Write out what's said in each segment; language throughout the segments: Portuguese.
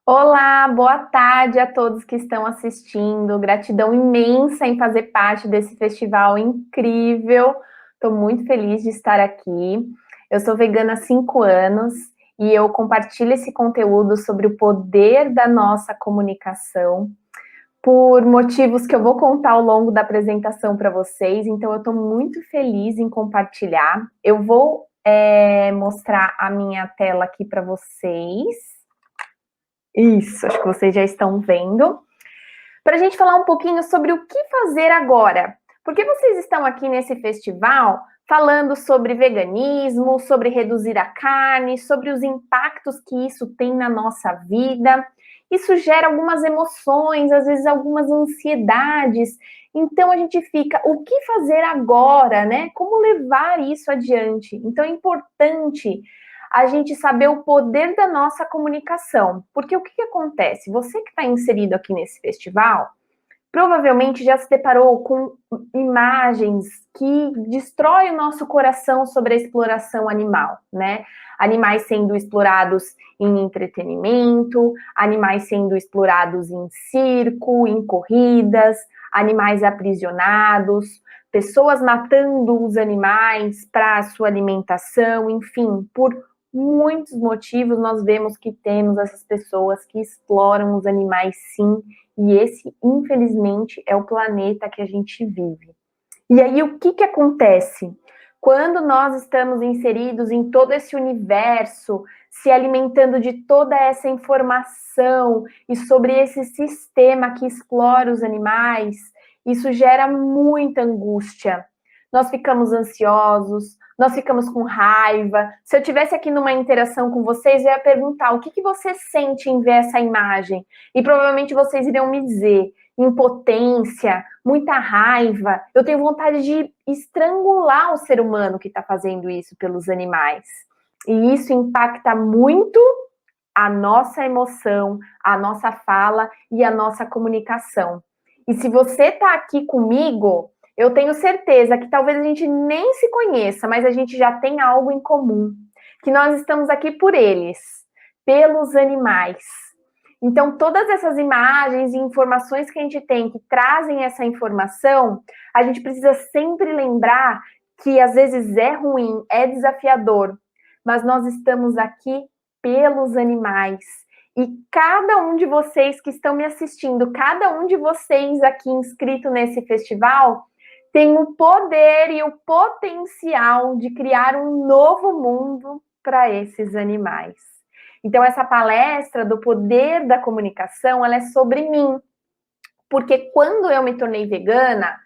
Olá, boa tarde a todos que estão assistindo. Gratidão imensa em fazer parte desse festival incrível. Estou muito feliz de estar aqui. Eu sou vegana há 5 anos e eu compartilho esse conteúdo sobre o poder da nossa comunicação por motivos que eu vou contar ao longo da apresentação para vocês. Então, eu estou muito feliz em compartilhar. Eu vou mostrar a minha tela aqui para vocês. Isso, acho que vocês já estão vendo. Para a gente falar um pouquinho sobre o que fazer agora. Porque vocês estão aqui nesse festival falando sobre veganismo, sobre reduzir a carne, sobre os impactos que isso tem na nossa vida. Isso gera algumas emoções, às vezes algumas ansiedades. Então a gente fica, o que fazer agora, né? Como levar isso adiante? Então é importante a gente saber o poder da nossa comunicação. Porque o que acontece? Você que está inserido aqui nesse festival, provavelmente já se deparou com imagens que destroem o nosso coração sobre a exploração animal, né? Animais sendo explorados em entretenimento, animais sendo explorados em circo, em corridas, animais aprisionados, pessoas matando os animais para sua alimentação, enfim, por muitos motivos nós vemos que temos essas pessoas que exploram os animais, sim, e esse, infelizmente, é o planeta que a gente vive. E aí, o que acontece? Quando nós estamos inseridos em todo esse universo, se alimentando de toda essa informação e sobre esse sistema que explora os animais, isso gera muita angústia. Nós ficamos ansiosos, nós ficamos com raiva. Se eu tivesse aqui numa interação com vocês, eu ia perguntar o que você sente em ver essa imagem? E provavelmente vocês iriam me dizer impotência, muita raiva. Eu tenho vontade de estrangular o ser humano que está fazendo isso pelos animais. E isso impacta muito a nossa emoção, a nossa fala e a nossa comunicação. E se você está aqui comigo, eu tenho certeza que talvez a gente nem se conheça, mas a gente já tem algo em comum, que nós estamos aqui por eles, pelos animais. Então, todas essas imagens e informações que a gente tem que trazem essa informação, a gente precisa sempre lembrar que às vezes é ruim, é desafiador, mas nós estamos aqui pelos animais. E cada um de vocês que estão me assistindo, cada um de vocês aqui inscrito nesse festival, tem o poder e o potencial de criar um novo mundo para esses animais. Então, essa palestra do poder da comunicação, ela é sobre mim. Porque quando eu me tornei vegana,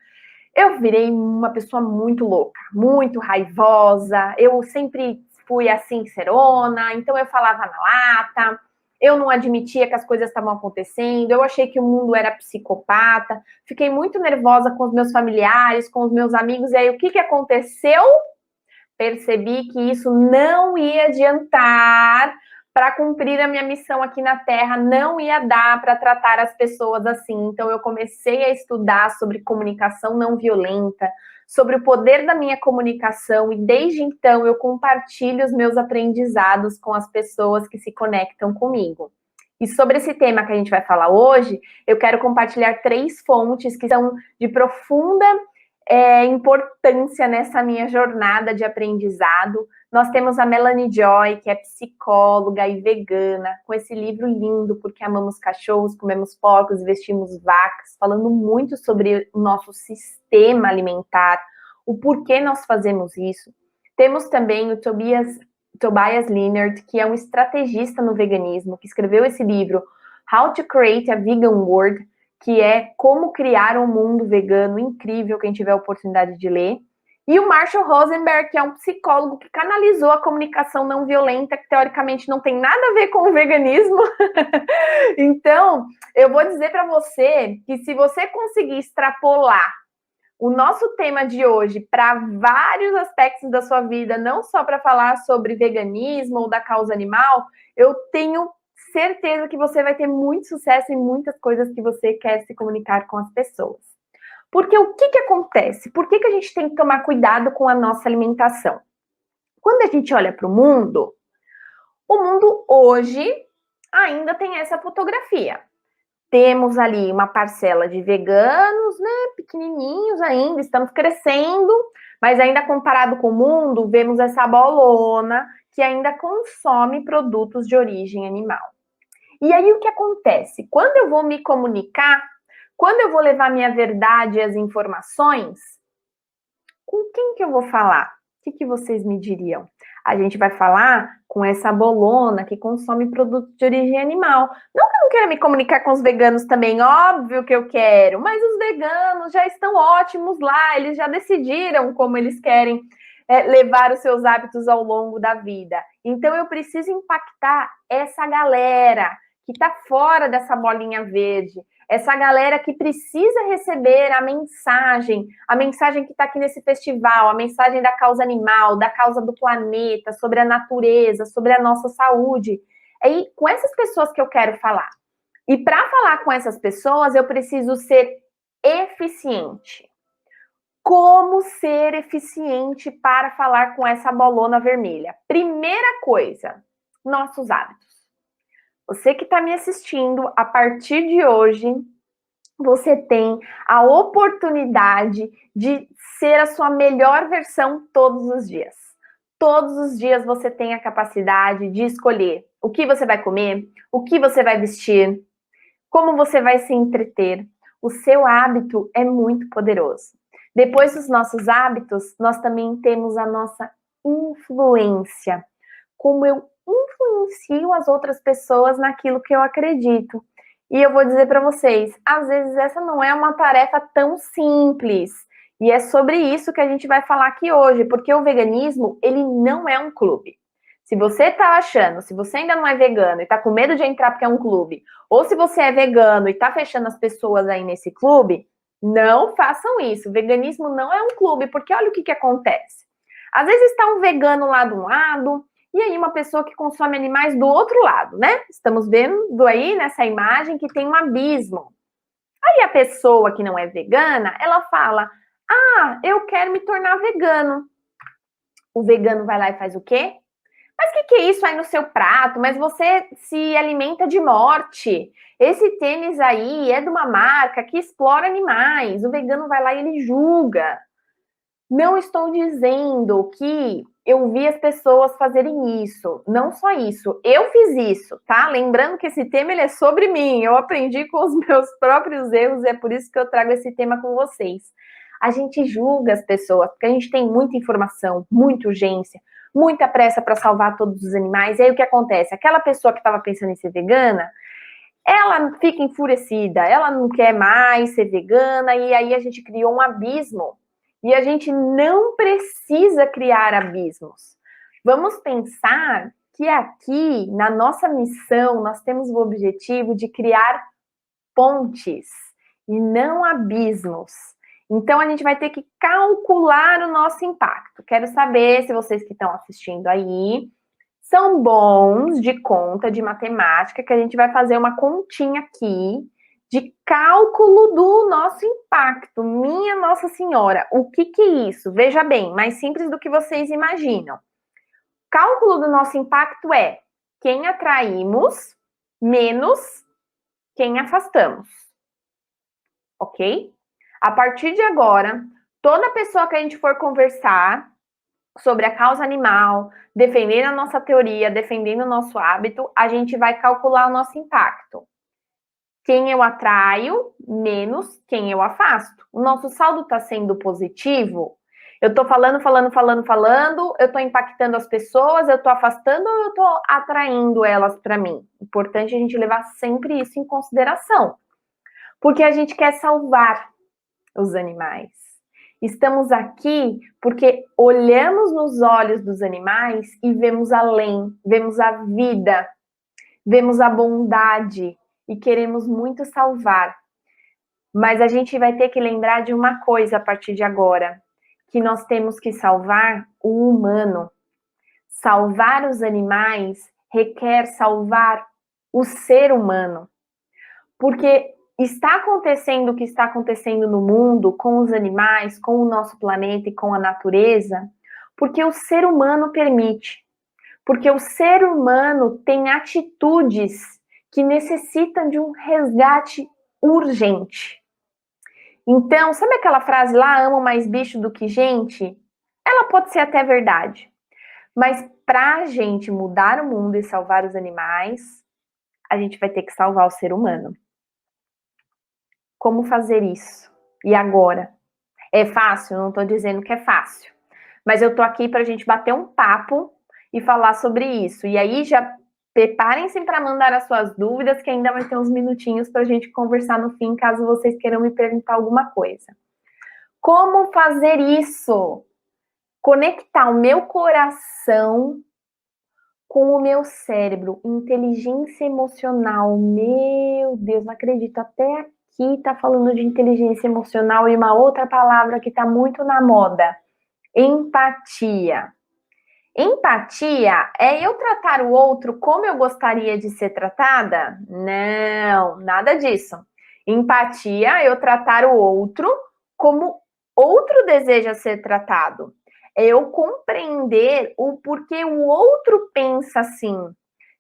eu virei uma pessoa muito louca, muito raivosa. Eu sempre fui assim, serona, então eu falava na lata, eu não admitia que as coisas estavam acontecendo, eu achei que o mundo era psicopata, fiquei muito nervosa com os meus familiares, com os meus amigos, e aí o que aconteceu? Percebi que isso não ia adiantar para cumprir a minha missão aqui na Terra, não ia dar para tratar as pessoas assim. Então, eu comecei a estudar sobre comunicação não violenta, sobre o poder da minha comunicação, e desde então eu compartilho os meus aprendizados com as pessoas que se conectam comigo. E sobre esse tema que a gente vai falar hoje, eu quero compartilhar 3 fontes que são de profunda importância nessa minha jornada de aprendizado. Nós temos a Melanie Joy, que é psicóloga e vegana, com esse livro lindo, Porque Amamos Cachorros, Comemos Porcos e Vestimos Vacas, falando muito sobre o nosso sistema alimentar, o porquê nós fazemos isso. Temos também o Tobias Leonard, que é um estrategista no veganismo, que escreveu esse livro, How to Create a Vegan World, que é Como Criar um Mundo Vegano Incrível, quem tiver a oportunidade de ler. E o Marshall Rosenberg, que é um psicólogo que canalizou a comunicação não violenta, que teoricamente não tem nada a ver com o veganismo. Então, eu vou dizer para você que se você conseguir extrapolar o nosso tema de hoje para vários aspectos da sua vida, não só para falar sobre veganismo ou da causa animal, eu tenho certeza que você vai ter muito sucesso em muitas coisas que você quer se comunicar com as pessoas. Porque o que acontece? Por que a gente tem que tomar cuidado com a nossa alimentação? Quando a gente olha para o mundo hoje ainda tem essa fotografia. Temos ali uma parcela de veganos, né, pequenininhos ainda, estamos crescendo, mas ainda comparado com o mundo, vemos essa bolona que ainda consome produtos de origem animal. E aí o que acontece? Quando eu vou me comunicar, quando eu vou levar minha verdade e as informações, com quem que eu vou falar? O que vocês me diriam? A gente vai falar com essa bolona que consome produtos de origem animal. Não que eu não queira me comunicar com os veganos também, óbvio que eu quero, mas os veganos já estão ótimos lá, eles já decidiram como eles querem levar os seus hábitos ao longo da vida. Então eu preciso impactar essa galera que está fora dessa bolinha verde, essa galera que precisa receber a mensagem que está aqui nesse festival, a mensagem da causa animal, da causa do planeta, sobre a natureza, sobre a nossa saúde. É com essas pessoas que eu quero falar. E para falar com essas pessoas, eu preciso ser eficiente. Como ser eficiente para falar com essa bolona vermelha? Primeira coisa, nossos hábitos. Você que está me assistindo, a partir de hoje, você tem a oportunidade de ser a sua melhor versão todos os dias. Todos os dias você tem a capacidade de escolher o que você vai comer, o que você vai vestir, como você vai se entreter. O seu hábito é muito poderoso. Depois dos nossos hábitos, nós também temos a nossa influência. Como eu influencio as outras pessoas naquilo que eu acredito. E eu vou dizer para vocês, às vezes essa não é uma tarefa tão simples. E é sobre isso que a gente vai falar aqui hoje, porque o veganismo, ele não é um clube. Se você tá achando, se você ainda não é vegano e tá com medo de entrar porque é um clube, ou se você é vegano e tá fechando as pessoas aí nesse clube, não façam isso. O veganismo não é um clube, porque olha o que acontece. Às vezes está um vegano lá de um lado, e aí uma pessoa que consome animais do outro lado, né? Estamos vendo aí nessa imagem que tem um abismo. Aí a pessoa que não é vegana, ela fala, eu quero me tornar vegano. O vegano vai lá e faz o quê? Mas o que é isso aí no seu prato? Mas você se alimenta de morte. Esse tênis aí é de uma marca que explora animais. O vegano vai lá e ele julga. Não estou dizendo que eu vi as pessoas fazerem isso. Não só isso. Eu fiz isso, tá? Lembrando que esse tema ele é sobre mim. Eu aprendi com os meus próprios erros e é por isso que eu trago esse tema com vocês. A gente julga as pessoas porque a gente tem muita informação, muita urgência, muita pressa para salvar todos os animais. E aí o que acontece? Aquela pessoa que estava pensando em ser vegana, ela fica enfurecida, ela não quer mais ser vegana e aí a gente criou um abismo. E a gente não precisa criar abismos. Vamos pensar que aqui, na nossa missão, nós temos o objetivo de criar pontes e não abismos. Então, a gente vai ter que calcular o nosso impacto. Quero saber se vocês que estão assistindo aí são bons de conta, de matemática, que a gente vai fazer uma continha aqui de cálculo do nosso impacto. Minha Nossa Senhora, o que é isso? Veja bem, mais simples do que vocês imaginam. Cálculo do nosso impacto é quem atraímos menos quem afastamos. Ok? A partir de agora, toda pessoa que a gente for conversar sobre a causa animal, defendendo a nossa teoria, defendendo o nosso hábito, a gente vai calcular o nosso impacto. Quem eu atraio, menos quem eu afasto. O nosso saldo está sendo positivo? Eu estou falando, eu estou impactando as pessoas, eu estou afastando ou eu estou atraindo elas para mim? Importante a gente levar sempre isso em consideração. Porque a gente quer salvar os animais. Estamos aqui porque olhamos nos olhos dos animais e vemos além, vemos a vida, vemos a bondade e queremos muito salvar. Mas a gente vai ter que lembrar de uma coisa a partir de agora, que nós temos que salvar o humano. Salvar os animais requer salvar o ser humano. Porque está acontecendo o que está acontecendo no mundo, com os animais, com o nosso planeta e com a natureza, Porque o ser humano permite. Porque o ser humano tem atitudes que necessitam de um resgate urgente. Então, sabe aquela frase lá, amo mais bicho do que gente? Ela pode ser até verdade. Mas para a gente mudar o mundo e salvar os animais, a gente vai ter que salvar o ser humano. Como fazer isso? E agora? É fácil? Não estou dizendo que é fácil. Mas eu estou aqui para a gente bater um papo e falar sobre isso. E aí já preparem-se para mandar as suas dúvidas, que ainda vai ter uns minutinhos para a gente conversar no fim, caso vocês queiram me perguntar alguma coisa. Como fazer isso? Conectar o meu coração com o meu cérebro, inteligência emocional. Meu Deus, não acredito, até aqui tá falando de inteligência emocional e uma outra palavra que tá muito na moda, empatia. Empatia é eu tratar o outro como eu gostaria de ser tratada? Não, nada disso. Empatia é eu tratar o outro como outro deseja ser tratado. É eu compreender o porquê o outro pensa assim.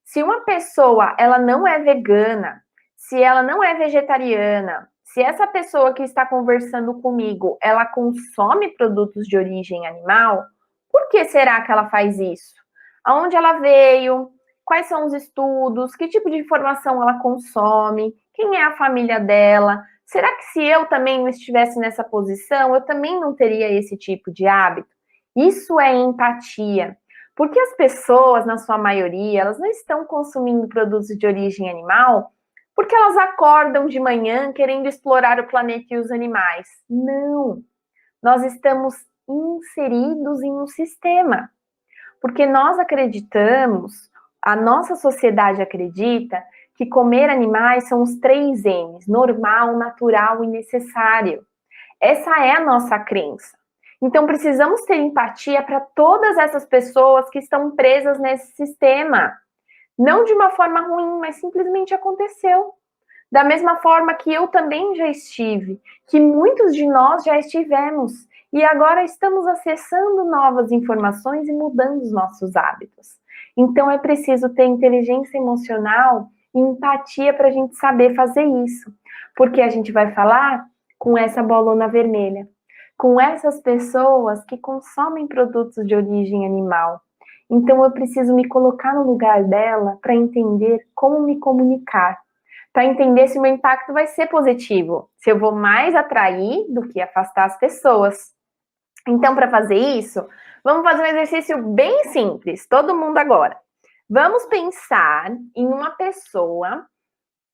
Se uma pessoa ela não é vegana, se ela não é vegetariana, se essa pessoa que está conversando comigo, ela consome produtos de origem animal, por que será que ela faz isso? Aonde ela veio? Quais são os estudos? Que tipo de informação ela consome? Quem é a família dela? Será que se eu também não estivesse nessa posição, eu também não teria esse tipo de hábito? Isso é empatia. Porque as pessoas, na sua maioria, elas não estão consumindo produtos de origem animal porque elas acordam de manhã querendo explorar o planeta e os animais. Não. Nós estamos inseridos em um sistema. Porque nós acreditamos, a nossa sociedade acredita, que comer animais são os 3 N's: normal, natural e necessário. Essa é a nossa crença. Então precisamos ter empatia para todas essas pessoas que estão presas nesse sistema. Não de uma forma ruim, mas simplesmente aconteceu. Da mesma forma que eu também já estive, que muitos de nós já estivemos, e agora estamos acessando novas informações e mudando os nossos hábitos. Então é preciso ter inteligência emocional e empatia para a gente saber fazer isso, porque a gente vai falar com essa bolona vermelha, com essas pessoas que consomem produtos de origem animal. Então eu preciso me colocar no lugar dela para entender como me comunicar, para entender se o meu impacto vai ser positivo, se eu vou mais atrair do que afastar as pessoas. Então, para fazer isso, vamos fazer um exercício bem simples, todo mundo agora. Vamos pensar em uma pessoa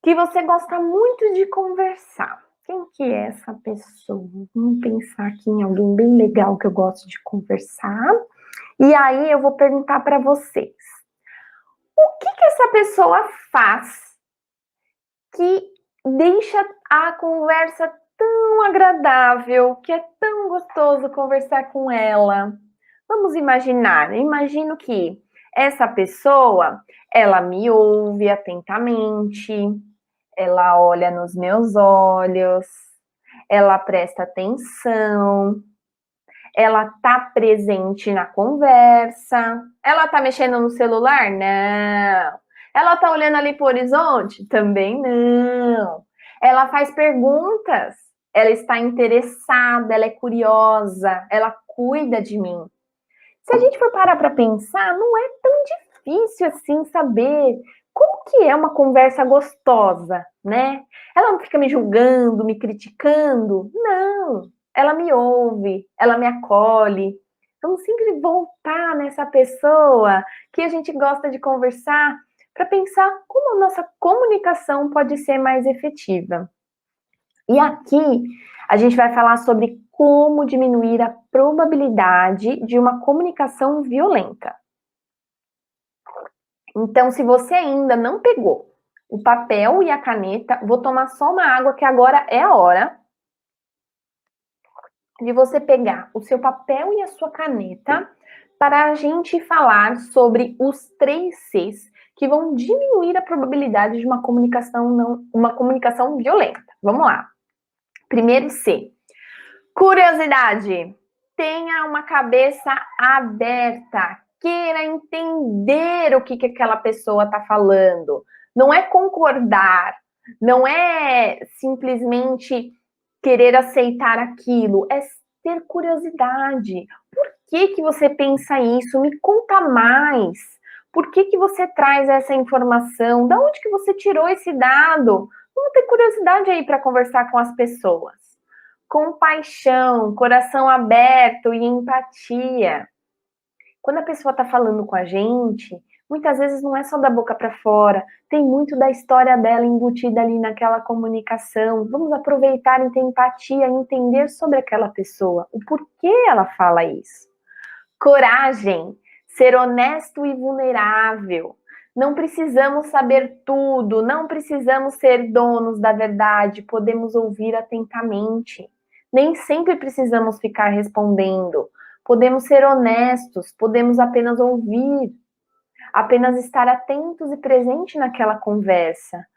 que você gosta muito de conversar. Quem que é essa pessoa? Vamos pensar aqui em alguém bem legal que eu gosto de conversar. E aí eu vou perguntar para vocês: o que essa pessoa faz que deixa a conversa tão agradável, que é tão gostoso conversar com ela? Vamos imaginar, eu imagino que essa pessoa, ela me ouve atentamente, ela olha nos meus olhos, ela presta atenção, ela tá presente na conversa. Ela tá mexendo no celular? Não. Ela tá olhando ali pro horizonte? Também não. Ela faz perguntas. Ela está interessada, ela é curiosa, ela cuida de mim. Se a gente for parar para pensar, não é tão difícil assim saber como que é uma conversa gostosa, né? Ela não fica me julgando, me criticando. Não. Ela me ouve, ela me acolhe. Vamos sempre voltar nessa pessoa que a gente gosta de conversar para pensar como a nossa comunicação pode ser mais efetiva. E aqui a gente vai falar sobre como diminuir a probabilidade de uma comunicação violenta. Então, se você ainda não pegou o papel e a caneta, vou tomar só uma água que agora é a hora de você pegar o seu papel e a sua caneta para a gente falar sobre os 3 Cs que vão diminuir a probabilidade de uma comunicação violenta. Vamos lá. Primeiro C, curiosidade. tenha uma cabeça aberta, queira entender o que aquela pessoa está falando. Não é concordar, não é simplesmente querer aceitar aquilo, é ter curiosidade. Por que você pensa isso? Me conta mais. Por que você traz essa informação? Da onde que você tirou esse dado? Vamos ter curiosidade aí para conversar com as pessoas. Compaixão, coração aberto e empatia. Quando a pessoa está falando com a gente, muitas vezes não é só da boca para fora, tem muito da história dela embutida ali naquela comunicação. Vamos aproveitar e ter empatia, entender sobre aquela pessoa, o porquê ela fala isso. Coragem, ser honesto e vulnerável. Não precisamos saber tudo, não precisamos ser donos da verdade, podemos ouvir atentamente. Nem sempre precisamos ficar respondendo. Podemos ser honestos, podemos apenas ouvir, apenas estar atentos e presente naquela conversa.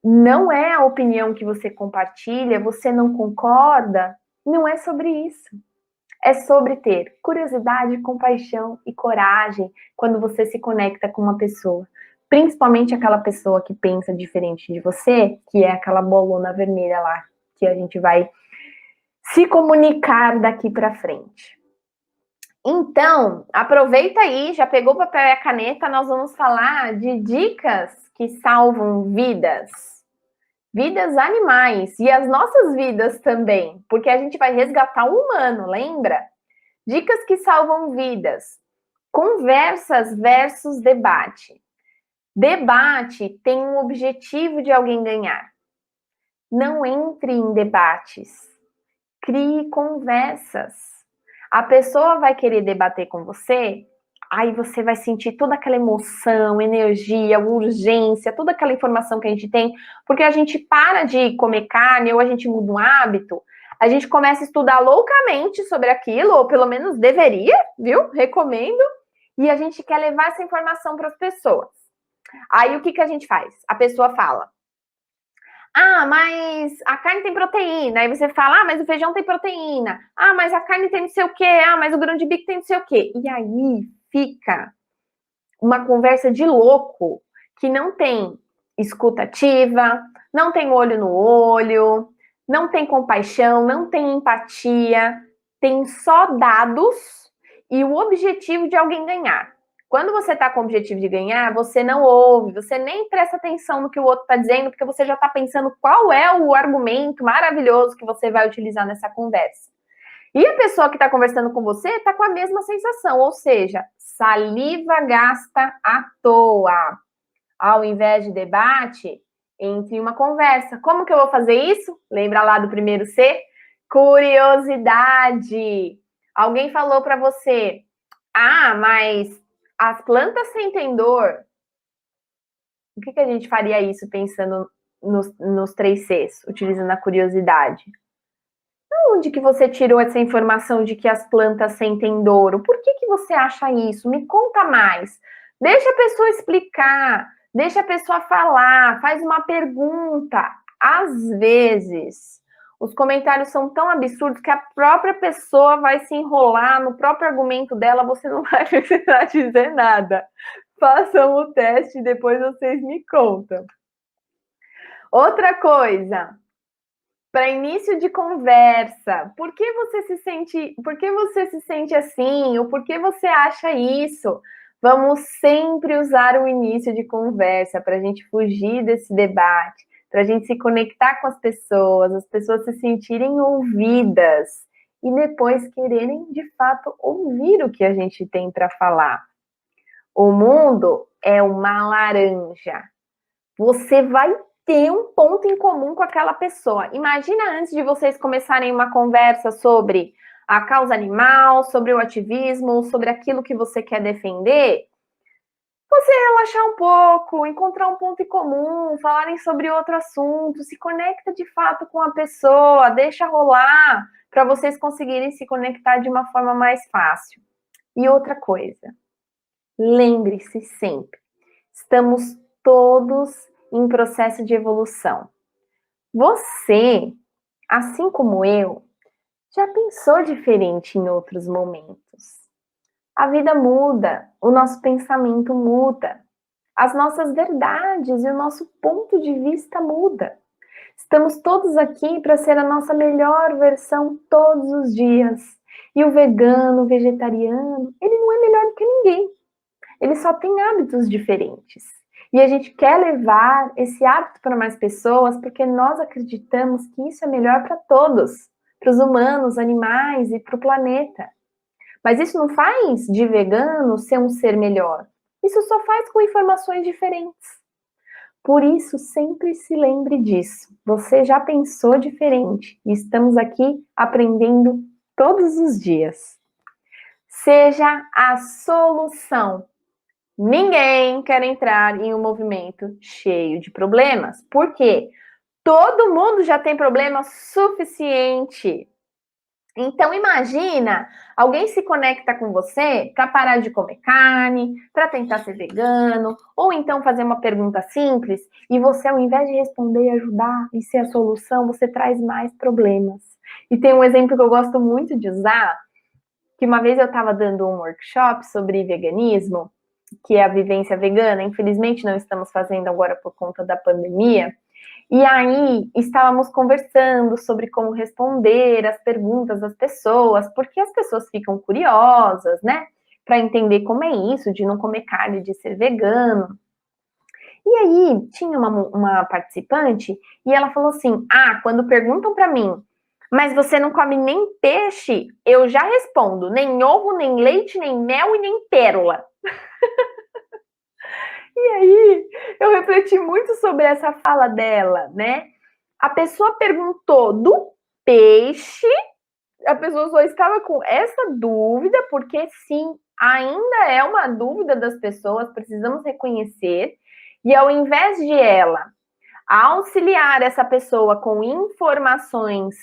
Não é a opinião que você compartilha, você não concorda, não é sobre isso. É sobre ter curiosidade, compaixão e coragem quando você se conecta com uma pessoa. Principalmente aquela pessoa que pensa diferente de você, que é aquela bolona vermelha lá, que a gente vai se comunicar daqui para frente. Então, aproveita aí, já pegou o papel e a caneta, nós vamos falar de dicas que salvam vidas. Vidas animais e as nossas vidas também, porque a gente vai resgatar o humano, lembra? Dicas que salvam vidas. Conversas versus debate. Debate tem um objetivo de alguém ganhar. Não entre em debates. Crie conversas. A pessoa vai querer debater com você, aí você vai sentir toda aquela emoção, energia, urgência, toda aquela informação que a gente tem, porque a gente para de comer carne ou a gente muda um hábito, a gente começa a estudar loucamente sobre aquilo, ou pelo menos deveria, viu? Recomendo. E a gente quer levar essa informação para as pessoas. Aí o que a gente faz? A pessoa fala: ah, mas a carne tem proteína. Aí você fala: ah, mas o feijão tem proteína. Ah, mas a carne tem não sei o quê. Ah, mas o grão de bico tem não sei o quê. E aí fica uma conversa de louco que não tem escuta ativa, não tem olho no olho, não tem compaixão, não tem empatia, tem só dados e o objetivo de alguém ganhar. Quando você está com o objetivo de ganhar, você não ouve, você nem presta atenção no que o outro está dizendo, porque você já está pensando qual é o argumento maravilhoso que você vai utilizar nessa conversa. E a pessoa que está conversando com você está com a mesma sensação, ou seja, saliva gasta à toa. Ao invés de debate, entre uma conversa. Como que eu vou fazer isso? Lembra lá do primeiro C? Curiosidade. Alguém falou para você: ah, mas as plantas sentem dor. O que a gente faria isso pensando nos 3 Cs, utilizando a curiosidade? Onde que você tirou essa informação de que as plantas sentem dor? Por que você acha isso? Me conta mais. Deixa a pessoa explicar, deixa a pessoa falar, faz uma pergunta. Às vezes, os comentários são tão absurdos que a própria pessoa vai se enrolar no próprio argumento dela, você não vai precisar dizer nada. Façam o teste e depois vocês me contam. Outra coisa, para início de conversa, por que você se sente assim? Ou por que você acha isso? Vamos sempre usar o início de conversa para a gente fugir desse debate, para a gente se conectar com as pessoas se sentirem ouvidas e depois quererem de fato ouvir o que a gente tem para falar. O mundo é uma laranja. Você vai ter um ponto em comum com aquela pessoa. Imagina antes de vocês começarem uma conversa sobre a causa animal, sobre o ativismo, sobre aquilo que você quer defender, você relaxar um pouco, encontrar um ponto em comum, falarem sobre outro assunto, se conecta de fato com a pessoa, deixa rolar para vocês conseguirem se conectar de uma forma mais fácil. E outra coisa, lembre-se sempre, estamos todos em processo de evolução. Você, assim como eu, Já pensou diferente em outros momentos? A vida muda, o nosso pensamento muda, as nossas verdades e o nosso ponto de vista muda. Estamos todos aqui para ser a nossa melhor versão todos os dias. E o vegano, o vegetariano, ele não é melhor do que ninguém. Ele só tem hábitos diferentes. E a gente quer levar esse hábito para mais pessoas porque nós acreditamos que isso é melhor para todos, para os humanos, animais e para o planeta. Mas isso não faz de vegano ser um ser melhor. Isso só faz com informações diferentes. Por isso, sempre se lembre disso. Você já pensou diferente e estamos aqui aprendendo todos os dias. Seja a solução. Ninguém quer entrar em um movimento cheio de problemas. Por quê? Todo mundo já tem problema suficiente. Então imagina, alguém se conecta com você para parar de comer carne, para tentar ser vegano, ou então fazer uma pergunta simples e você, ao invés de responder e ajudar e ser a solução, você traz mais problemas. E tem um exemplo que eu gosto muito de usar, que uma vez eu estava dando um workshop sobre veganismo, que é a vivência vegana. Infelizmente não estamos fazendo agora por conta da pandemia. E aí estávamos conversando sobre como responder as perguntas das pessoas, porque as pessoas ficam curiosas, né? Para entender como é isso de não comer carne, de ser vegano. E aí tinha uma participante e ela falou assim: ah, quando perguntam para mim, mas você não come nem peixe, eu já respondo: nem ovo, nem leite, nem mel e nem pérola. E aí eu refleti muito sobre essa fala dela, né? A pessoa perguntou do peixe, a pessoa só estava com essa dúvida, porque sim, ainda é uma dúvida das pessoas, precisamos reconhecer, e ao invés de ela auxiliar essa pessoa com informações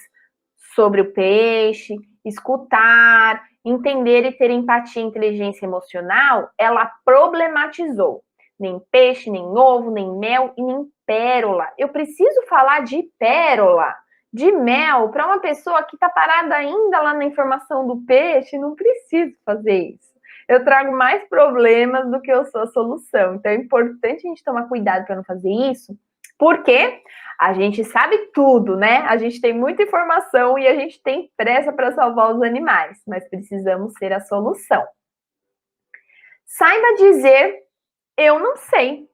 sobre o peixe, escutar, entender e ter empatia e inteligência emocional, ela problematizou. Nem peixe, nem ovo, nem mel e nem pérola. Eu preciso falar de pérola, de mel, para uma pessoa que está parada ainda lá na informação do peixe, não preciso fazer isso. Eu trago mais problemas do que eu sou a solução. Então é importante a gente tomar cuidado para não fazer isso, porque a gente sabe tudo, né? A gente tem muita informação e a gente tem pressa para salvar os animais, mas precisamos ser a solução. Saiba dizer, eu não sei.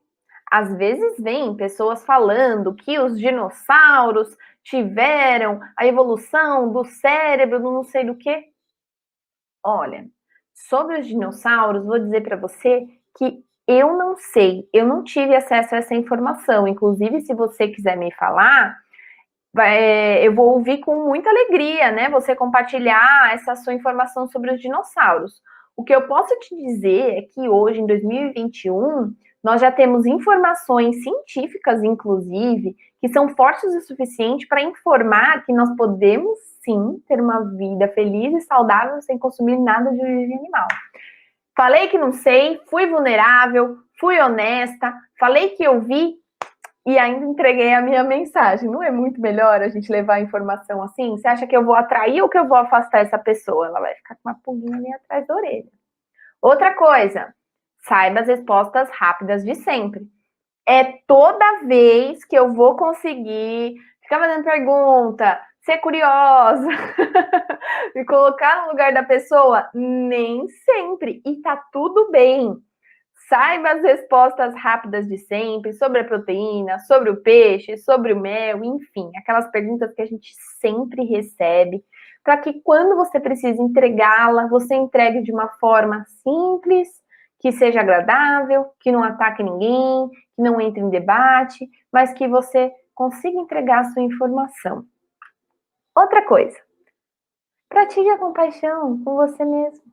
Às vezes vem pessoas falando que os dinossauros tiveram a evolução do cérebro, do não sei do que. Olha, sobre os dinossauros, vou dizer para você que eu não sei, eu não tive acesso a essa informação. Inclusive, se você quiser me falar, eu vou ouvir com muita alegria, né? Você compartilhar essa sua informação sobre os dinossauros. O que eu posso te dizer é que hoje, em 2021, nós já temos informações científicas, inclusive, que são fortes o suficiente para informar que nós podemos sim ter uma vida feliz e saudável sem consumir nada de origem animal. Falei que não sei, fui vulnerável, fui honesta, falei que eu vi e ainda entreguei a minha mensagem. Não é muito melhor a gente levar a informação assim? Você acha que eu vou atrair ou que eu vou afastar essa pessoa? Ela vai ficar com uma pulguinha ali atrás da orelha. Outra coisa, saiba as respostas rápidas de sempre. É toda vez que eu vou conseguir ficar fazendo pergunta, ser curiosa, me colocar no lugar da pessoa, nem sempre. E tá tudo bem. Saiba as respostas rápidas de sempre sobre a proteína, sobre o peixe, sobre o mel, enfim, aquelas perguntas que a gente sempre recebe, para que quando você precisa entregá-la, você entregue de uma forma simples, que seja agradável, que não ataque ninguém, que não entre em debate, mas que você consiga entregar a sua informação. Outra coisa, pratique a compaixão com você mesmo.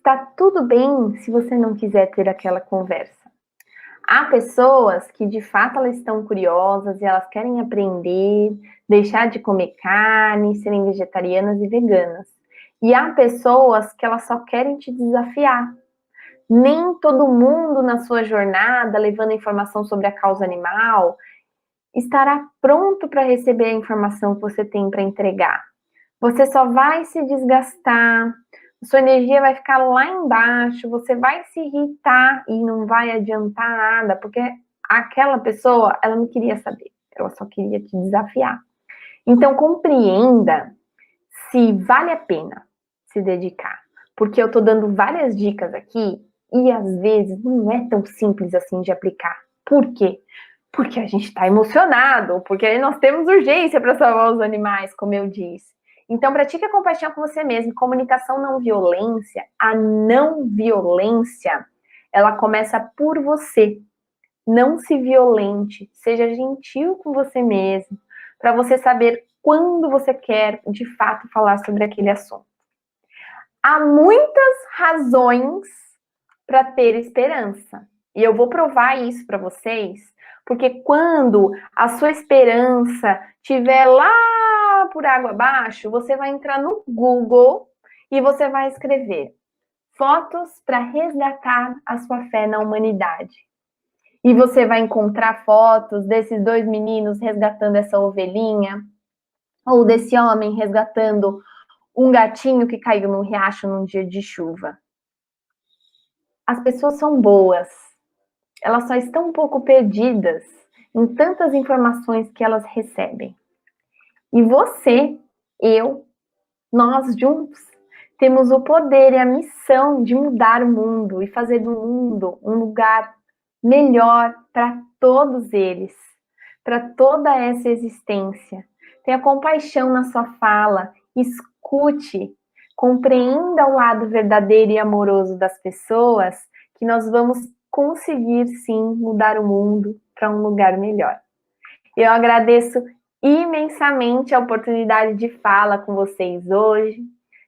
Tá tudo bem se você não quiser ter aquela conversa. Há pessoas que de fato elas estão curiosas e elas querem aprender, deixar de comer carne, serem vegetarianas e veganas. E há pessoas que elas só querem te desafiar. Nem todo mundo na sua jornada, levando informação sobre a causa animal, estará pronto para receber a informação que você tem para entregar. você só vai se desgastar, sua energia vai ficar lá embaixo, você vai se irritar e não vai adiantar nada, porque aquela pessoa, ela não queria saber, ela só queria te desafiar. Então, compreenda se vale a pena se dedicar, porque eu tô dando várias dicas aqui e às vezes não é tão simples assim de aplicar. Por quê? Porque a gente está emocionado, porque nós temos urgência para salvar os animais, como eu disse. Então, pratique a compaixão com você mesmo. Comunicação não violência, a não violência, ela começa por você. Não se violente, seja gentil com você mesmo, para você saber quando você quer, de fato, falar sobre aquele assunto. Há muitas razões para ter esperança. E eu vou provar isso para vocês, porque quando a sua esperança estiver lá por água abaixo, você vai entrar no Google e você vai escrever fotos para resgatar a sua fé na humanidade. E você vai encontrar fotos desses dois meninos resgatando essa ovelhinha, ou desse homem resgatando um gatinho que caiu no riacho num dia de chuva. As pessoas são boas, elas só estão um pouco perdidas em tantas informações que elas recebem. E você, eu, nós juntos, temos o poder e a missão de mudar o mundo e fazer do mundo um lugar melhor para todos eles, para toda essa existência. Tenha compaixão na sua fala, escute, compreenda o lado verdadeiro e amoroso das pessoas, que nós vamos conseguir sim mudar o mundo para um lugar melhor. Eu agradeço imensamente a oportunidade de fala com vocês hoje.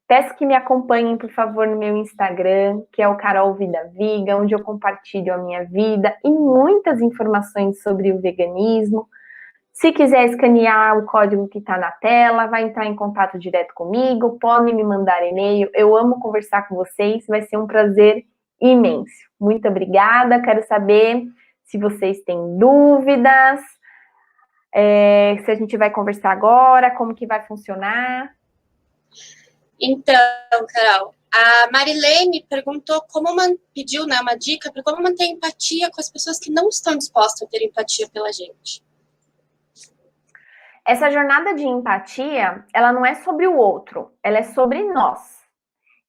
Peço que me acompanhem, por favor, no meu Instagram, que é o Carol Vida Viga, onde eu compartilho a minha vida e muitas informações sobre o veganismo. Se quiser escanear o código que está na tela, vai entrar em contato direto comigo, pode me mandar e-mail. Eu amo conversar com vocês, vai ser um prazer imenso. Muito obrigada, quero saber se vocês têm dúvidas, se a gente vai conversar agora, como que vai funcionar. Então, Carol, a Marilene perguntou pediu, né, uma dica para como manter empatia com as pessoas que não estão dispostas a ter empatia pela gente. Essa jornada de empatia, ela não é sobre o outro, ela é sobre nós.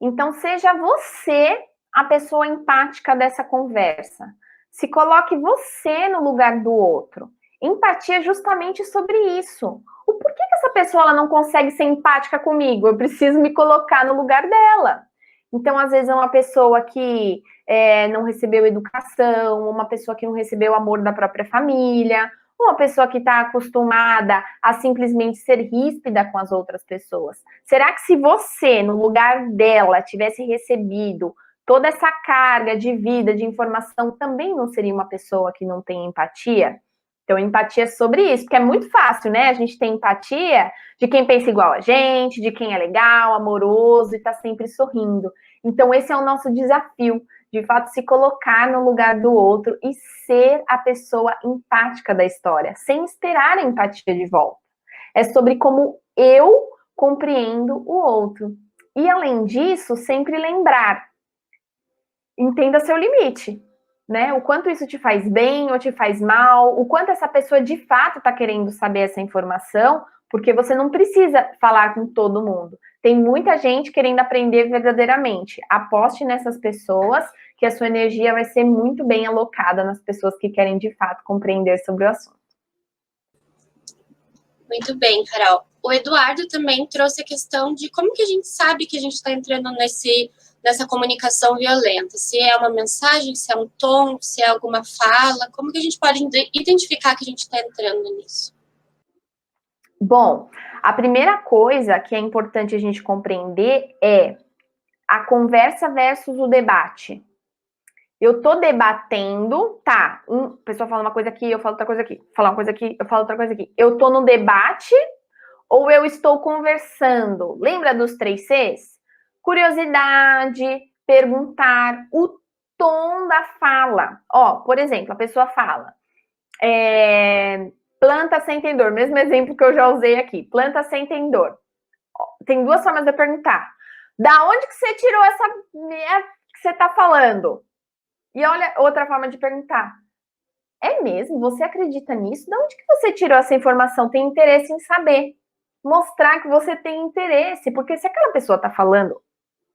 Então, seja você a pessoa empática dessa conversa. Se coloque você no lugar do outro. Empatia é justamente sobre isso. O porquê que essa pessoa ela não consegue ser empática comigo? Eu preciso me colocar no lugar dela. Então, às vezes, é uma pessoa que não recebeu educação, uma pessoa que não recebeu amor da própria família, uma pessoa que está acostumada a simplesmente ser ríspida com as outras pessoas. Será que se você, no lugar dela, tivesse recebido toda essa carga de vida, de informação, também não seria uma pessoa que não tem empatia? Então, empatia é sobre isso, porque é muito fácil, né? A gente tem empatia de quem pensa igual a gente, de quem é legal, amoroso e está sempre sorrindo. Então, esse é o nosso desafio, de fato, se colocar no lugar do outro e ser a pessoa empática da história, sem esperar a empatia de volta. É sobre como eu compreendo o outro. E, além disso, sempre lembrar, entenda seu limite, né? O quanto isso te faz bem ou te faz mal, o quanto essa pessoa de fato está querendo saber essa informação, porque você não precisa falar com todo mundo. Tem muita gente querendo aprender verdadeiramente. Aposte nessas pessoas, que a sua energia vai ser muito bem alocada nas pessoas que querem de fato compreender sobre o assunto. Muito bem, Carol. O Eduardo também trouxe a questão de como que a gente sabe que a gente está entrando nessa comunicação violenta. Se é uma mensagem, se é um tom, se é alguma fala, como que a gente pode identificar que a gente está entrando nisso? Bom, a primeira coisa que é importante a gente compreender é a conversa versus o debate. Eu tô debatendo, tá, a pessoa fala uma coisa aqui, eu falo outra coisa aqui, fala uma coisa aqui, eu falo outra coisa aqui. Eu tô no debate ou eu estou conversando? Lembra dos 3 Cs? Curiosidade, perguntar, o tom da fala. Ó, por exemplo, a pessoa fala, planta sem dor, mesmo exemplo que eu já usei aqui, planta sem dor. tem duas formas de eu perguntar. Da onde que você tirou essa merda que você tá falando? E olha, outra forma de perguntar. É mesmo? Você acredita nisso? Da onde que você tirou essa informação? Tem interesse em saber. Mostrar que você tem interesse. Porque se aquela pessoa tá falando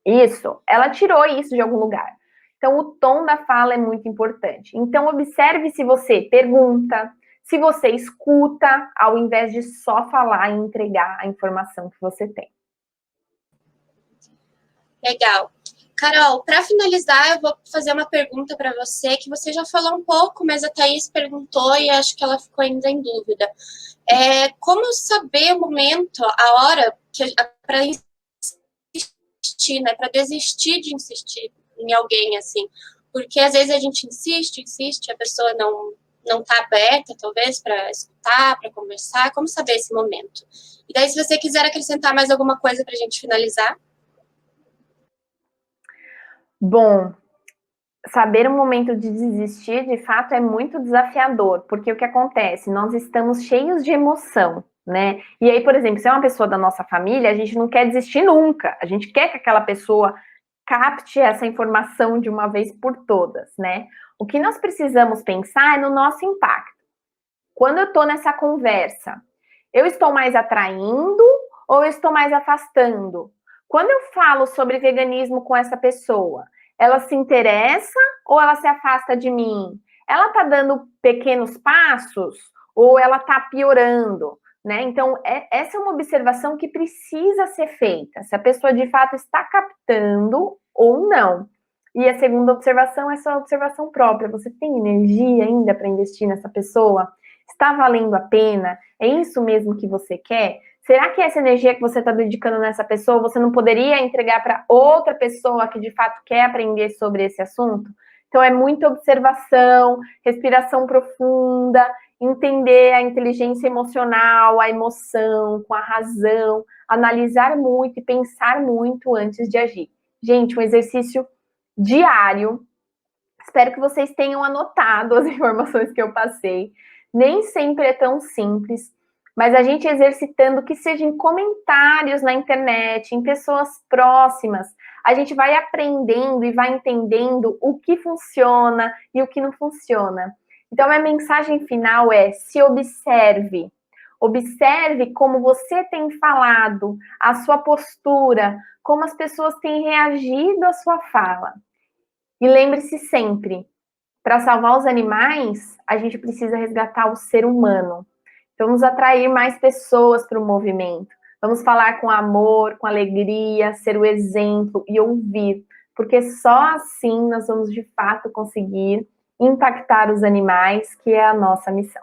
isso, ela tirou isso de algum lugar. Então, o tom da fala é muito importante. Então, observe se você pergunta, se você escuta, ao invés de só falar e entregar a informação que você tem. Legal. Carol, para finalizar, eu vou fazer uma pergunta para você, que você já falou um pouco, mas a Thaís perguntou e acho que ela ficou ainda em dúvida. Como saber o momento, a hora para insistir, né? Para desistir de insistir em alguém, assim. Porque às vezes a gente insiste, a pessoa não está aberta, talvez, para escutar, para conversar. Como saber esse momento? E daí, se você quiser acrescentar mais alguma coisa para a gente finalizar. Bom, saber o momento de desistir, de fato, é muito desafiador, porque o que acontece? Nós estamos cheios de emoção, né? E aí, por exemplo, se é uma pessoa da nossa família, a gente não quer desistir nunca, a gente quer que aquela pessoa capte essa informação de uma vez por todas, né? O que nós precisamos pensar é no nosso impacto. Quando eu estou nessa conversa, eu estou mais atraindo ou eu estou mais afastando? Quando eu falo sobre veganismo com essa pessoa, ela se interessa ou ela se afasta de mim? Ela está dando pequenos passos ou ela está piorando? Né? Então, essa é uma observação que precisa ser feita, se a pessoa de fato está captando ou não. E a segunda observação é sua observação própria. Você tem energia ainda para investir nessa pessoa? Está valendo a pena? É isso mesmo que você quer? Será que essa energia que você está dedicando nessa pessoa, você não poderia entregar para outra pessoa que de fato quer aprender sobre esse assunto? Então, é muita observação, respiração profunda, entender a inteligência emocional, a emoção, com a razão, analisar muito e pensar muito antes de agir. Gente, um exercício diário. Espero que vocês tenham anotado as informações que eu passei. Nem sempre é tão simples, mas a gente exercitando, que seja em comentários na internet, em pessoas próximas, a gente vai aprendendo e vai entendendo o que funciona e o que não funciona. Então, a mensagem final é: se observe. Observe como você tem falado, a sua postura, como as pessoas têm reagido à sua fala. E lembre-se sempre, para salvar os animais, a gente precisa resgatar o ser humano. Então, vamos atrair mais pessoas para o movimento. Vamos falar com amor, com alegria, ser o exemplo e ouvir. Porque só assim nós vamos, de fato, conseguir impactar os animais, que é a nossa missão.